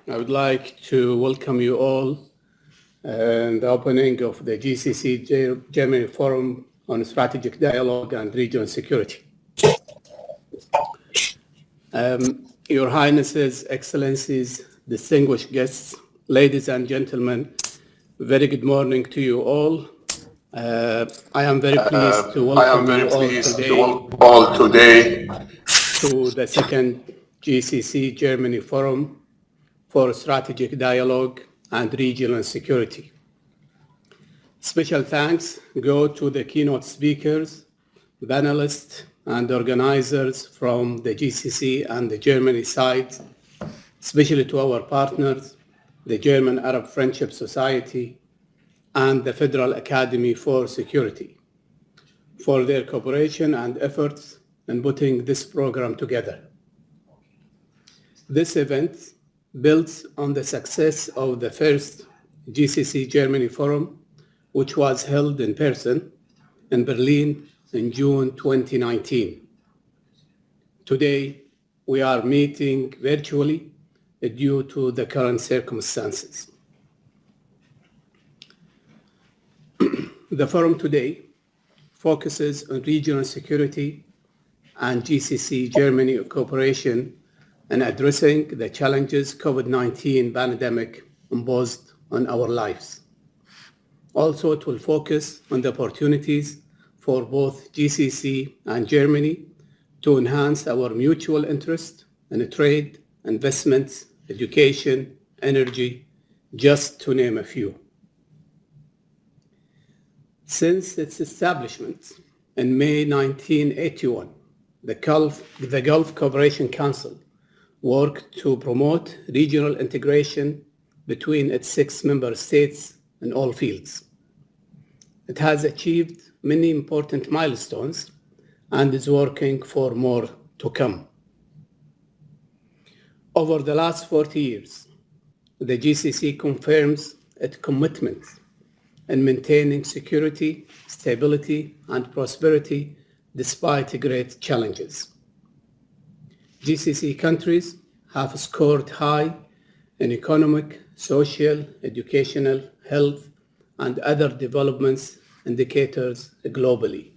I would like to welcome you all in the opening of the GCC Germany Forum on Strategic Dialogue and Regional Security. Your Highnesses, Excellencies, distinguished guests, ladies and gentlemen, very good morning to you all. I am very pleased to welcome you all today to the second GCC Germany Forum for Strategic Dialogue and Regional Security. Special thanks go to the keynote speakers, panelists, and organizers from the GCC and the Germany side, especially to our partners, the German Arab Friendship Society and the Federal Academy for Security, for their cooperation and efforts in putting this program together. This event builds on the success of the first GCC Germany Forum, which was held in person in Berlin in June 2019. Today, we are meeting virtually due to the current circumstances. The forum today focuses on regional security and GCC Germany cooperation in addressing the challenges COVID-19 pandemic imposed on our lives. Also, it will focus on the opportunities for both GCC and Germany to enhance our mutual interest in trade, investments, education, energy, just to name a few. Since its establishment in May 1981, the Gulf Cooperation Council worked to promote regional integration between its 6 member states in all fields. It has achieved many important milestones and is working for more to come. Over the last 40 years, the GCC confirms its commitment in maintaining security, stability, and prosperity despite great challenges. GCC countries have scored high in economic, social, educational, health, and other developments indicators globally.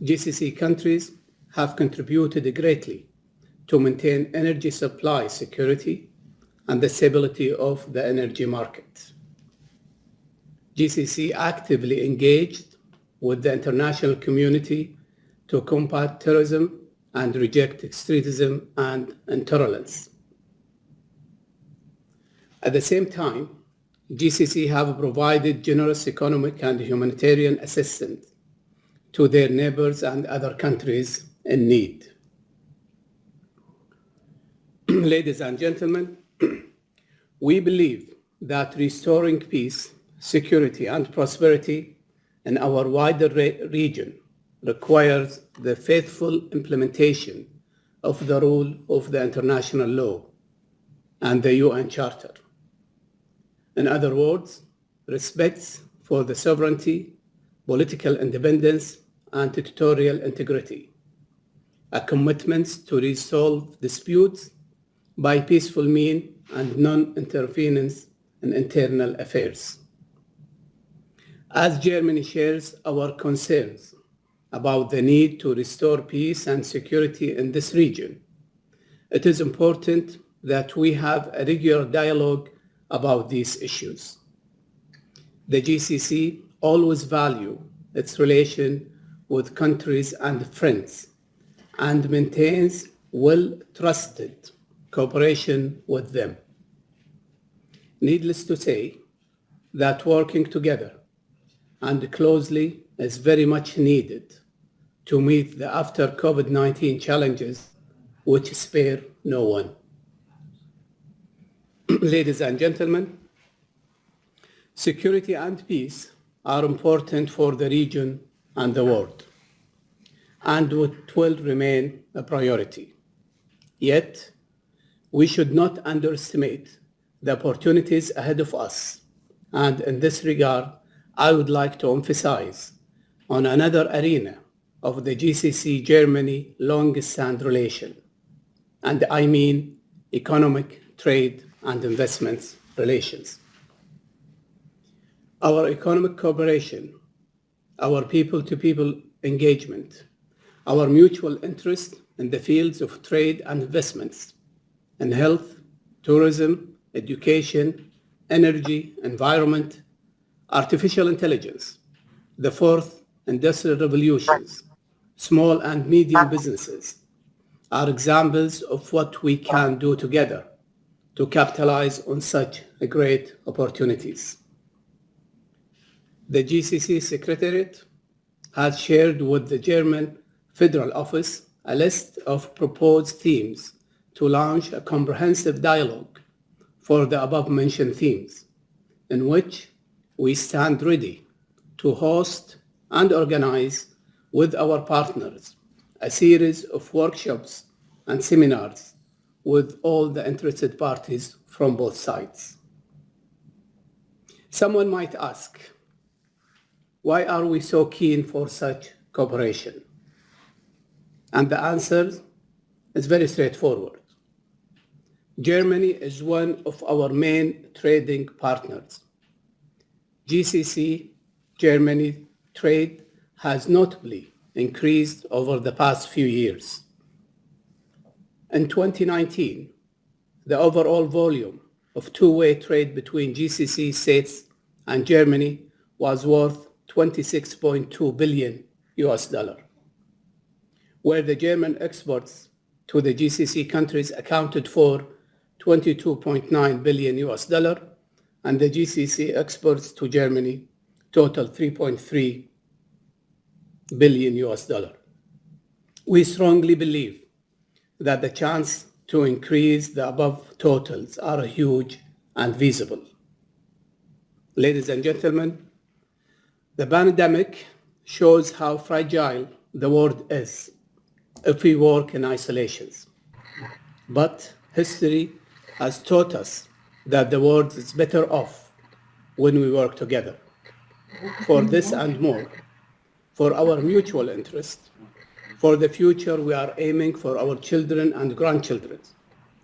GCC countries have contributed greatly to maintain energy supply security and the stability of the energy market. GCC actively engaged with the international community to combat terrorism and reject extremism and intolerance. At the same time, GCC have provided generous economic and humanitarian assistance to their neighbors and other countries in need. Ladies and gentlemen, we believe that restoring peace, security, and prosperity in our wider region requires the faithful implementation of the rule of the international law and the UN Charter. In other words, respect for the sovereignty, political independence, and territorial integrity, a commitment to resolve disputes by peaceful means and non-interference in internal affairs. As Germany shares our concerns about the need to restore peace and security in this region, it is important that we have a regular dialogue about these issues. The GCC always value its relation with countries and friends and maintains well-trusted cooperation with them. Needless to say that working together and closely is very much needed to meet the after COVID-19 challenges which spare no one. Ladies and gentlemen, security and peace are important for the region and the world, and it will remain a priority. Yet, we should not underestimate the opportunities ahead of us, and in this regard, I would like to emphasize on another arena of the GCC Germany long-standing relation, and I mean economic trade and investments relations. Our economic cooperation, our people-to-people engagement, our mutual interest in the fields of trade and investments, in health, tourism, education, energy, environment, artificial intelligence, the fourth industrial revolutions, small and medium businesses, are examples of what we can do together to capitalize on such great opportunities. The GCC Secretariat has shared with the German Federal Office a list of proposed themes to launch a comprehensive dialogue for the above-mentioned themes, in which we stand ready to host and organize with our partners a series of workshops and seminars with all the interested parties from both sides. Someone might ask, why are we so keen for such cooperation? And the answer is very straightforward. Germany is one of our main trading partners. GCC Germany trade has notably increased over the past few years. In 2019, the overall volume of two-way trade between GCC states and Germany was worth $26.2 billion, where the German exports to the GCC countries accounted for $22.9 billion, and the GCC exports to Germany total $3.3 billion. We strongly believe that the chance to increase the above totals are huge and visible. Ladies and gentlemen, the pandemic shows how fragile the world is if we work in isolations. But history has taught us that the world is better off when we work together. For this and more, for our mutual interest, for the future we are aiming for our children and grandchildren,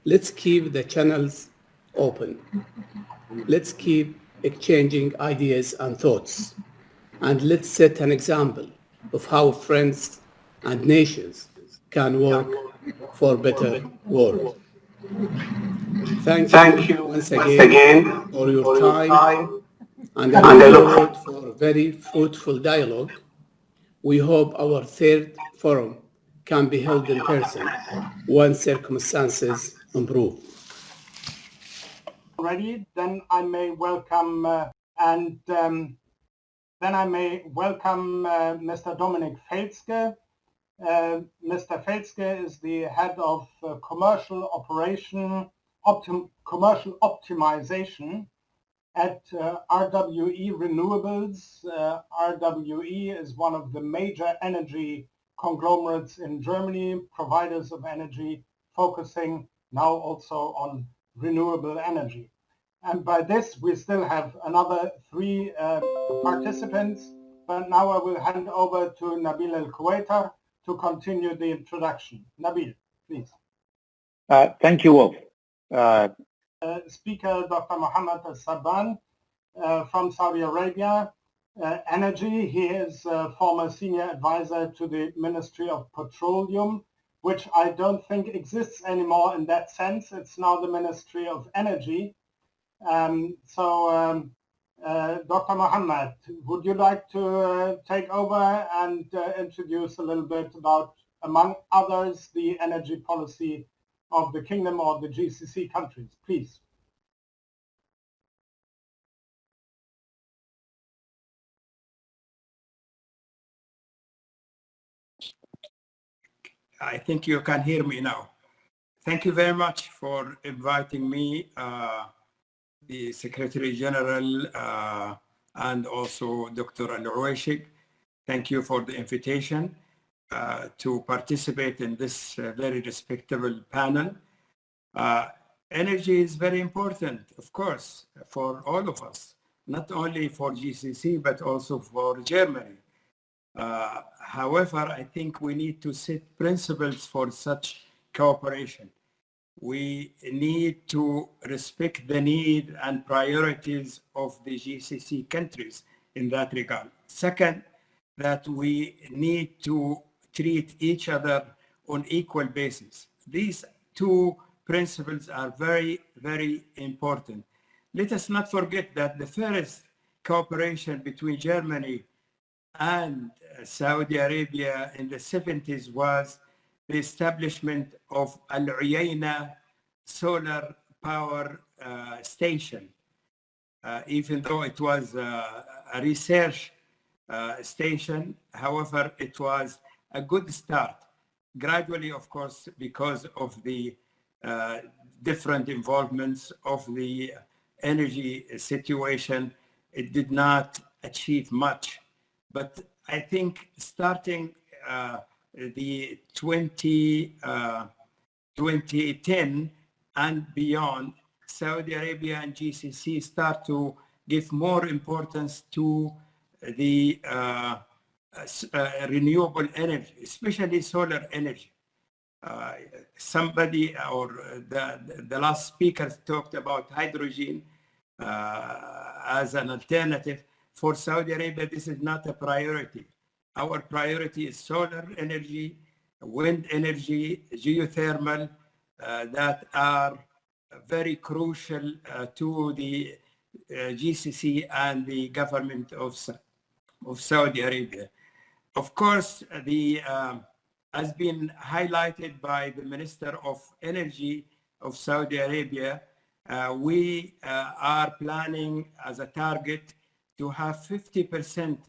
let's keep the channels open. Let's keep exchanging ideas and thoughts. And let's set an example of how friends and nations can work for a better world. Thank you once again for your time, and I look forward for a very fruitful dialogue. We hope our third forum can be held in person once circumstances improve. Already, then I may welcome Mr. Dominik Felske. Mr. Felske is the head of commercial optimization at RWE Renewables. RWE is one of the major energy conglomerates in Germany, providers of energy, focusing now also on renewable energy. And by this, we still have another 3 participants, but now I will hand over to Nabil El-Kuwaiter to continue the introduction. Nabil, please. Thank you, Wolf. Speaker Dr. Muhammad Al-Sabban from Saudi Arabia, Energy. He is a former senior advisor to the Ministry of Petroleum, which I don't think exists anymore in that sense. It's now the Ministry of Energy. Dr. Muhammad, would you like to take over and introduce a little bit about, among others, the energy policy of the Kingdom or the GCC countries, please? I think you can hear me now. Thank you very much for inviting me, the Secretary General, and also Dr. Al-Uwaishik. Thank you for the invitation to participate in this very respectable panel. Energy is very important, of course, for all of us, not only for GCC, but also for Germany. However, I think we need to set principles for such cooperation. we need to respect the need and priorities of the GCC countries in that regard. Second, that we need to treat each other on equal basis. These two principles are very, very important. Let us not forget that the first cooperation between Germany and Saudi Arabia in the 70s was the establishment of Al-Uyayna solar power station. Even though it was a research station, however, it was a good start. Gradually, of course, because of the different involvements of the energy situation, it did not achieve much. But I think starting the 2010 and beyond, Saudi Arabia and GCC start to give more importance to the renewable energy, especially solar energy. Somebody or the last speaker talked about hydrogen as an alternative. For Saudi Arabia, this is not a priority. Our priority is solar energy, wind energy, geothermal, that are very crucial to the GCC and the government of Saudi Arabia. Of course, has been highlighted by the Minister of Energy of Saudi Arabia. We are planning as a target to have 50%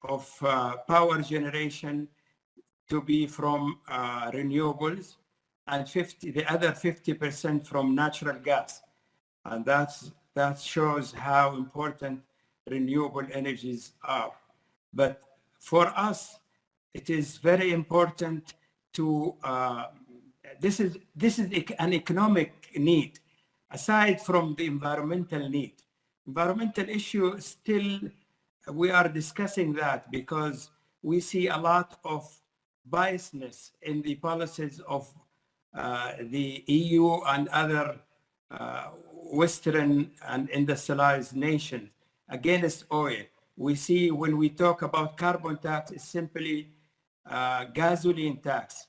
of power generation to be from renewables, and the other 50% from natural gas. And that shows how important renewable energies are. But for us, it is very important to, this is an economic need, aside from the environmental need. Environmental issue still, we are discussing that because we see a lot of biasness in the policies of the EU and other Western and industrialized nations against oil. We see when we talk about carbon tax, it's simply gasoline tax.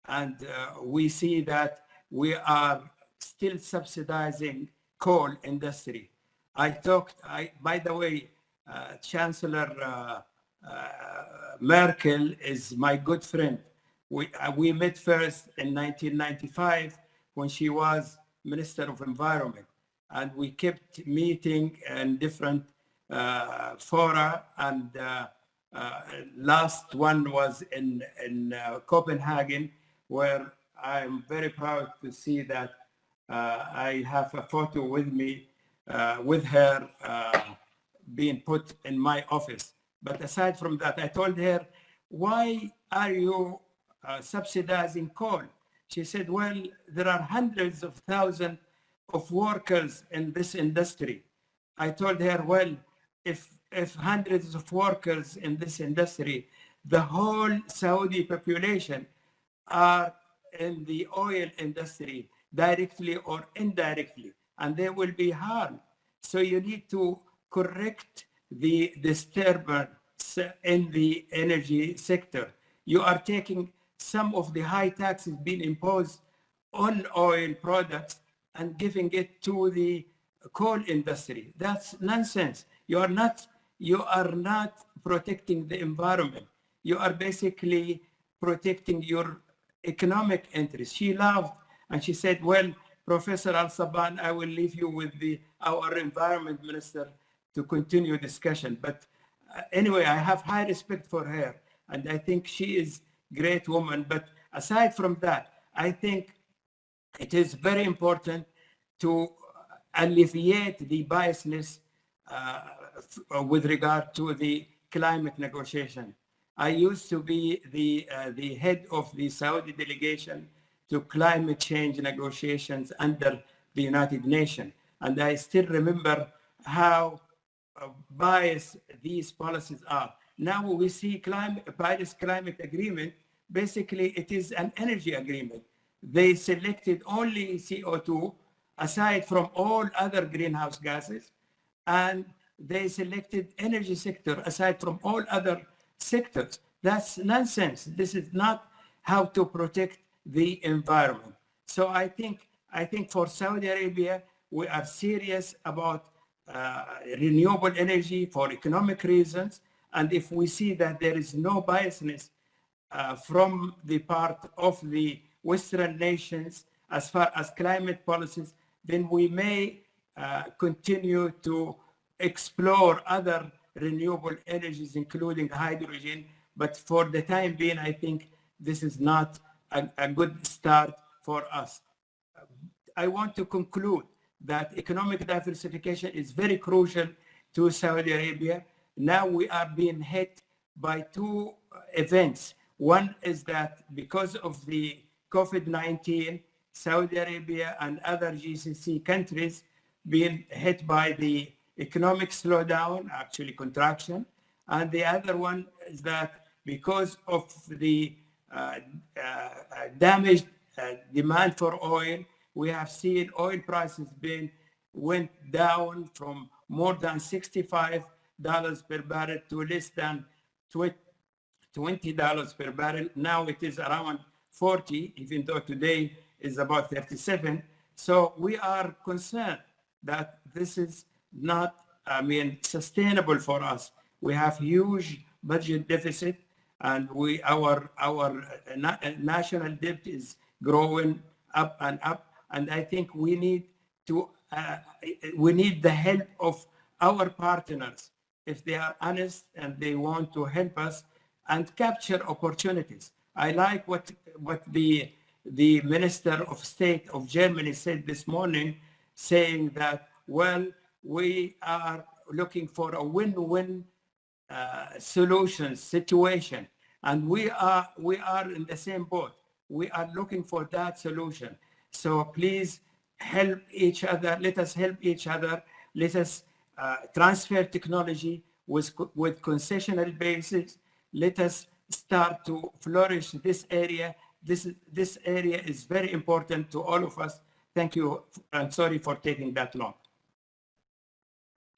And we see that we are still subsidizing coal industry. By the way, Chancellor Merkel is my good friend. We met first in 1995 when she was Minister of Environment, and we kept meeting in different fora, and last one was in Copenhagen, where I'm very proud to see that I have a photo with me with her being put in my office. But aside from that, I told her, why are you subsidizing coal? She said, well, there are hundreds of thousands of workers in this industry. I told her, well, if hundreds of workers in this industry, the whole Saudi population are in the oil industry, directly or indirectly, and they will be harmed. So you need to correct the disturbance in the energy sector. You are taking some of the high taxes being imposed on oil products and giving it to the coal industry. That's nonsense. You are not protecting the environment. You are basically protecting your economic interests. She laughed and she said, well, Professor Al-Sabban, I will leave you with our environment minister to continue discussion. But anyway, I have high respect for her, and I think she is a great woman. But aside from that, I think it is very important to alleviate the biasness with regard to the climate negotiation. I used to be the head of the Saudi delegation to climate change negotiations under the United Nations. And I still remember how biased these policies are. Now we see Paris Climate Agreement, basically it is an energy agreement. they selected only CO2 aside from all other greenhouse gases, and they selected energy sector aside from all other sectors. That's nonsense. This is not how to protect the environment. So I think for Saudi Arabia, we are serious about renewable energy for economic reasons. And if we see that there is no biasness from the part of the Western nations as far as climate policies, then we may continue to explore other renewable energies, including hydrogen. But for the time being, I think this is not a good start for us. I want to conclude that economic diversification is very crucial to Saudi Arabia. Now we are being hit by two events. One is that because of the COVID-19, Saudi Arabia and other GCC countries being hit by the economic slowdown, actually contraction. And the other one is that because of the damaged demand for oil, we have seen oil prices went down from more than $65 per barrel to less than $20 per barrel. Now it is around 40, even though today is about 37. So we are concerned that this is not, sustainable for us. We have huge budget deficit, and our national debt is growing up and up. And I think we need the help of our partners if they are honest and they want to help us and capture opportunities. I like what the Minister of State of Germany said this morning, saying that, well, we are looking for a win-win situation, and we are in the same boat. We are looking for that solution. So please help each other. Let us help each other. Let us transfer technology with concessional basis. Let us start to flourish this area. This area is very important to all of us. Thank you. I'm sorry for taking that long.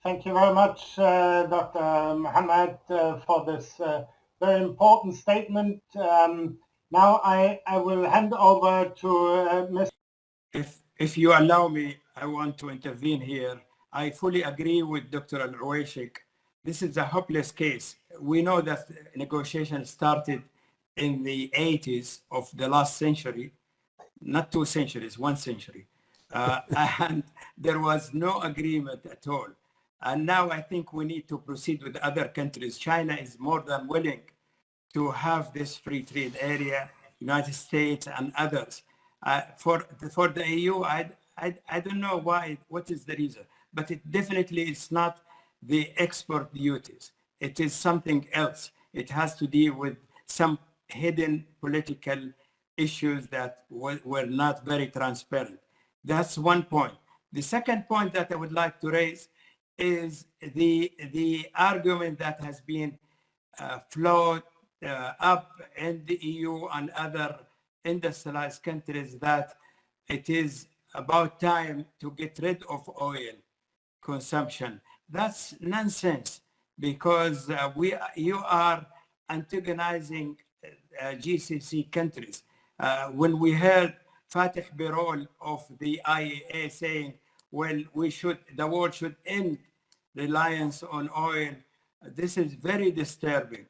Thank you very much, Dr. Muhammad, for this very important statement. Now I will hand over to Mr. If you allow me, I want to intervene here. I fully agree with Dr. Al-Uwaishik. This is a hopeless case. We know that negotiations started in the 80s of the last century, not 2 centuries, 1 century. And there was no agreement at all. And now I think we need to proceed with other countries. China is more than willing to have this free trade area, United States and others. For the EU, I don't know why, what is the reason, but it definitely is not the export duties. It is something else. It has to deal with some hidden political issues that were not very transparent. That's one point. The second point that I would like to raise is the argument that has been floated up in the EU and other industrialized countries that it is about time to get rid of oil consumption. That's nonsense, because you are antagonizing GCC countries. When we heard Fatih Birol of the IEA saying, well, the world should end reliance on oil, this is very disturbing,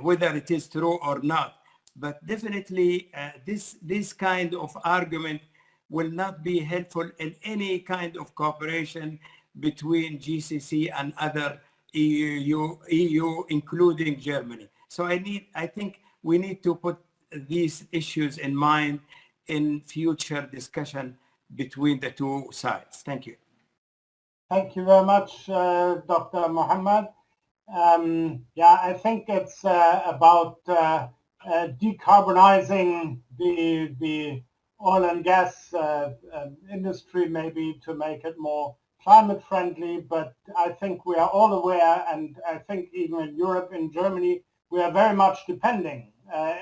whether it is true or not. But definitely this kind of argument will not be helpful in any kind of cooperation between GCC and other EU, including Germany. So I think we need to put these issues in mind in future discussion between the two sides. Thank you. Thank you very much, Dr. Muhammad. Yeah, I think it's about decarbonizing the oil and gas industry, maybe to make it more climate friendly. But I think we are all aware, and I think even in Europe, in Germany, we are very much depending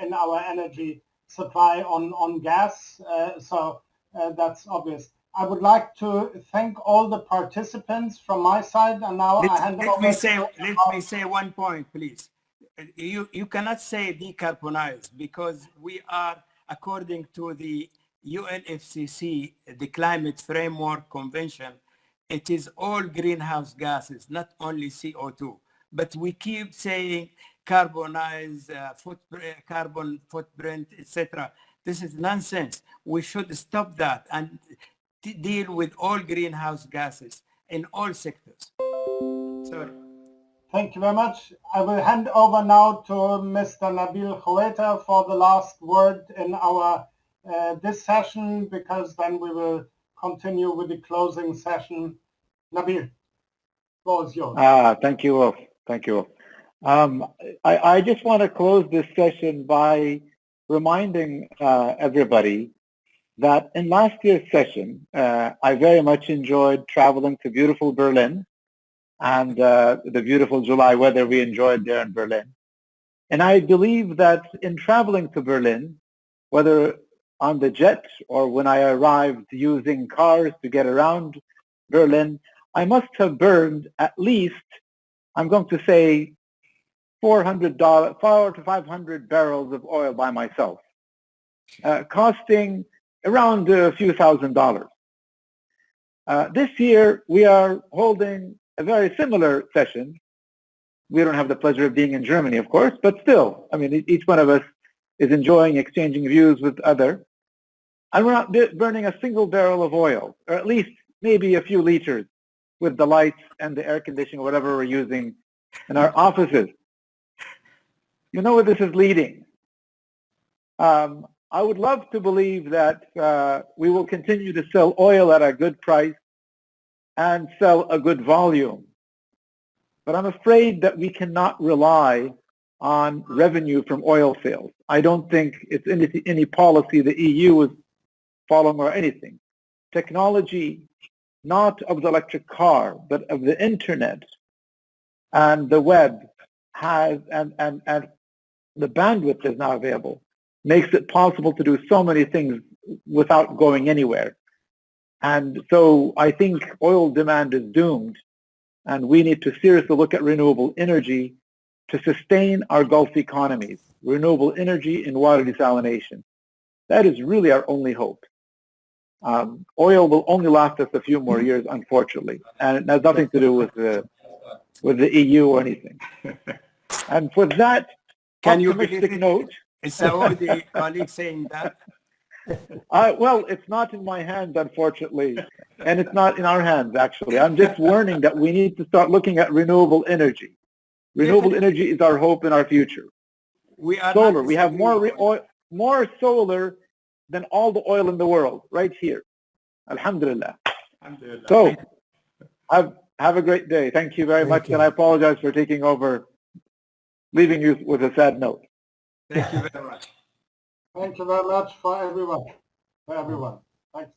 in our energy supply on gas. So that's obvious. I would like to thank all the participants from my side, and now I hand over. Let me say one point, please. You cannot say decarbonize, because we are, according to the UNFCCC, the Climate Framework Convention, it is all greenhouse gases, not only CO2. But we keep saying carbonize, carbon footprint, etc. This is nonsense. We should stop that and deal with all greenhouse gases in all sectors. Sorry. Thank you very much. I will hand over now to Mr. Nabil Khoueta for the last word in our this session, because then we will continue with the closing session. Nabil, floor is yours. Thank you, Wolf. Thank you, Wolf. I just want to close this session by reminding everybody that in last year's session, I very much enjoyed traveling to beautiful Berlin and the beautiful July weather we enjoyed there in Berlin. And I believe that in traveling to Berlin, whether on the jet or when I arrived using cars to get around Berlin, I must have burned at least, I'm going to say, $400 to 500 barrels of oil by myself, costing around a few $1,000s. This year, we are holding a very similar session. We don't have the pleasure of being in Germany, of course, but still, I mean, each one of us is enjoying exchanging views with other. And we're not burning a single barrel of oil, or at least maybe a few liters with the lights and the air conditioning, whatever we're using in our offices. You know where this is leading. I would love to believe that we will continue to sell oil at a good price and sell a good volume. But I'm afraid that we cannot rely on revenue from oil sales. I don't think it's any policy the EU is following or anything. Technology, not of the electric car, but of the internet and the web has, and the bandwidth is now available, makes it possible to do so many things without going anywhere. And so I think oil demand is doomed, and we need to seriously look at renewable energy to sustain our Gulf economies, renewable energy and water desalination. That is really our only hope. Oil will only last us a few more years, unfortunately, and it has nothing to do with the EU or anything. And for that optimistic note, is Saudi colleague saying that? Well, it's not in my hands, unfortunately, and it's not in our hands, actually. I'm just warning that we need to start looking at renewable energy. Renewable energy is our hope in our future. Solar. We have more solar than all the oil in the world right here. Alhamdulillah. Alhamdulillah. So, have a great day. Thank you very much, and I apologize for taking over, leaving you with a sad note. Thank you very much. Thank you very much for everyone. Thanks.